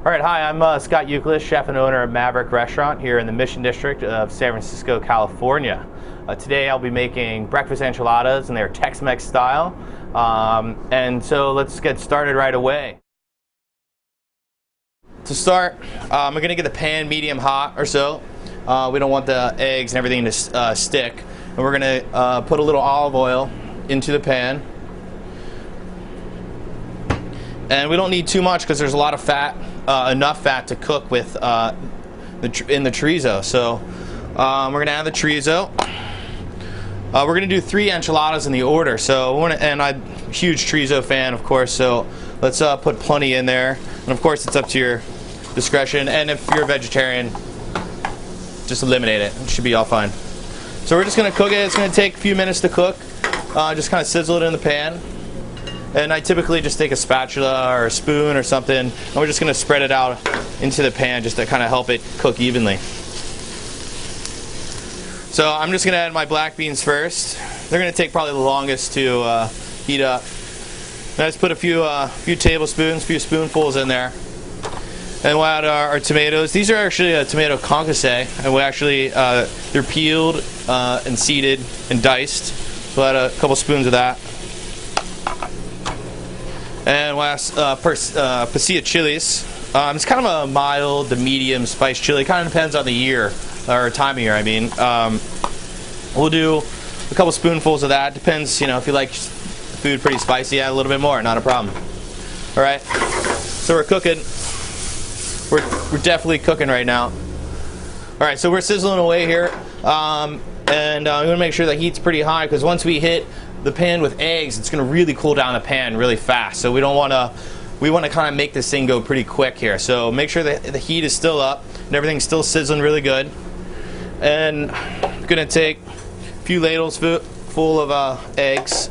All right, hi, I'm Scott Youkilis, chef and owner of Maverick restaurant here in the Mission District of San Francisco, California. Today I'll be making breakfast enchiladas, and they're Tex-Mex style. And so let's get started right away. To start, I'm going to get the pan medium hot or so. We don't want the eggs and everything to stick. And we're going to put a little olive oil into the pan. And we don't need too much because there's a lot of fat, enough fat to cook with in the chorizo. So we're going to add the chorizo. We're going to do 3 enchiladas in the order. So and I'm a huge chorizo fan, of course. So let's put plenty in there. And of course, it's up to your discretion. And if you're a vegetarian, just eliminate it. It should be all fine. So we're just going to cook it. It's going to take a few minutes to cook. Just kind of sizzle it in the pan. And I typically just take a spatula or a spoon or something, and we're just going to spread it out into the pan just to kind of help it cook evenly. So I'm just going to add my black beans first. They're going to take probably the longest to heat up. And I just put a few tablespoons, a few spoonfuls in there. And we'll add our tomatoes. These are actually a tomato concasse, and we actually they're peeled and seeded and diced. So we'll add a couple spoons of that. And last, pasilla chiles. It's kind of a mild to medium spice chili. Kind of depends on the year, or time of year, I mean. We'll do a couple spoonfuls of that. Depends, you know, if you like food pretty spicy, add a little bit more, not a problem. All right, so we're cooking. We're definitely cooking right now. All right, so we're sizzling away here. And we want to make sure the heat's pretty high, because once we hit the pan with eggs, it's going to really cool down the pan really fast. So we want to kind of make this thing go pretty quick here. So make sure that the heat is still up and everything's still sizzling really good. And I'm going to take a few ladles full of eggs.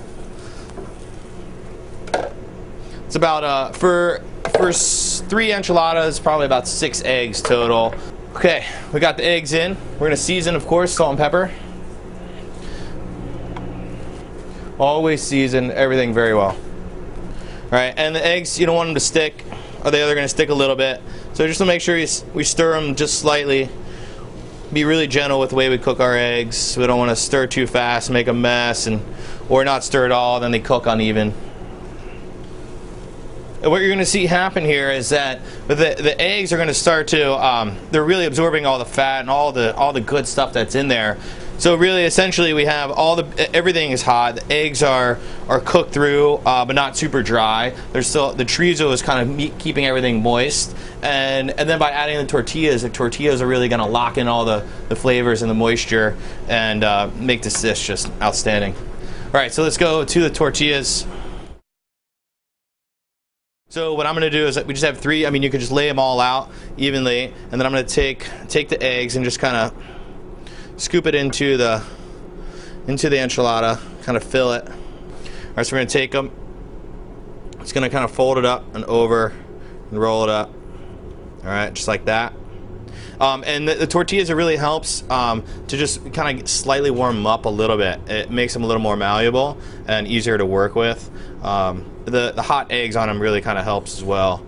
It's about for 3 enchiladas, probably about 6 eggs total. Okay, we got the eggs in. We're going to season, of course, salt and pepper. Always season everything very well. All right, and the eggs, you don't want them to stick, or they're going to stick a little bit. So just to make sure we stir them just slightly. Be really gentle with the way we cook our eggs. We don't want to stir too fast, make a mess, or not stir at all, then they cook uneven. And what you're going to see happen here is that the eggs are going to start to, they're really absorbing all the fat and all the good stuff that's in there. So really, essentially, we have everything is hot. The eggs are cooked through, but not super dry. There's still the chorizo is kind of keeping everything moist, and then by adding the tortillas are really going to lock in all the flavors and the moisture and make this dish just outstanding. All right, so let's go to the tortillas. So what I'm going to do is we just have 3. I mean, you could just lay them all out evenly, and then I'm going to take the eggs and just kind of scoop it into the enchilada, kind of fill it. All right, so we're going to take them. It's going to kind of fold it up and over and roll it up. All right, just like that. And the tortillas, it really helps to just kind of slightly warm them up a little bit. It makes them a little more malleable and easier to work with. The hot eggs on them really kind of helps as well,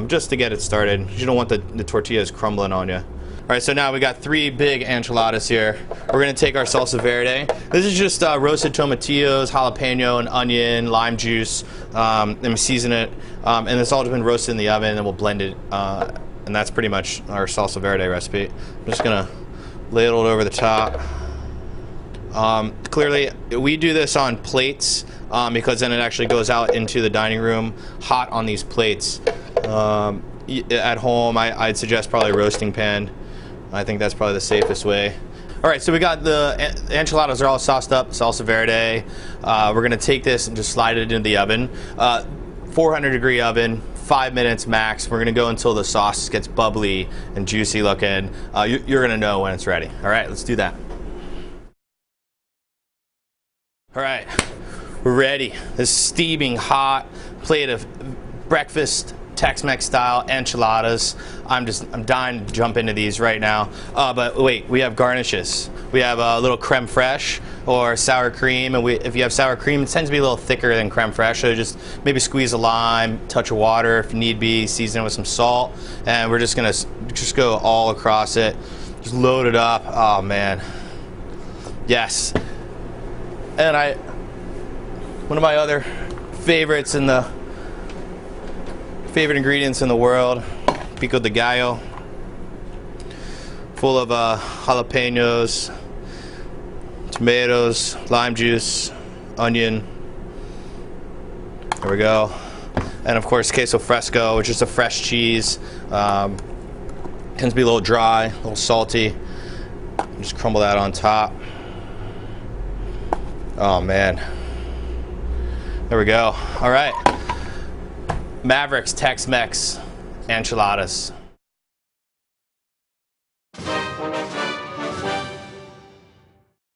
just to get it started. You don't want the tortillas crumbling on you. All right, so now we got 3 big enchiladas here. We're going to take our salsa verde. This is just roasted tomatillos, jalapeno, and onion, lime juice. Then we season it, and it's all just been roasted in the oven, and then we'll blend it. And that's pretty much our salsa verde recipe. I'm just going to ladle it over the top. Clearly, we do this on plates because then it actually goes out into the dining room hot on these plates. At home, I'd suggest probably a roasting pan. I think that's probably the safest way. All right, so we got the enchiladas are all sauced up, salsa verde. We're going to take this and just slide it into the oven. 400-degree oven, 5 minutes max. We're going to go until the sauce gets bubbly and juicy looking. You're going to know when it's ready. All right, let's do that. All right, we're ready. This steaming hot plate of breakfast Tex-Mex style enchiladas. I'm dying to jump into these right now. But wait, we have garnishes. We have a little creme fraiche or sour cream, and if you have sour cream, it tends to be a little thicker than creme fraiche. So just maybe squeeze a lime, touch of water if need be, season it with some salt, and we're just gonna go all across it. Just load it up. Oh man, yes. And one of my other favorites in the favorite ingredients in the world, pico de gallo, full of jalapeños, tomatoes, lime juice, onion. There we go. And of course queso fresco, which is a fresh cheese. Tends to be a little dry, a little salty. Just crumble that on top. Oh man. There we go. All right. Maverick's Tex-Mex enchiladas.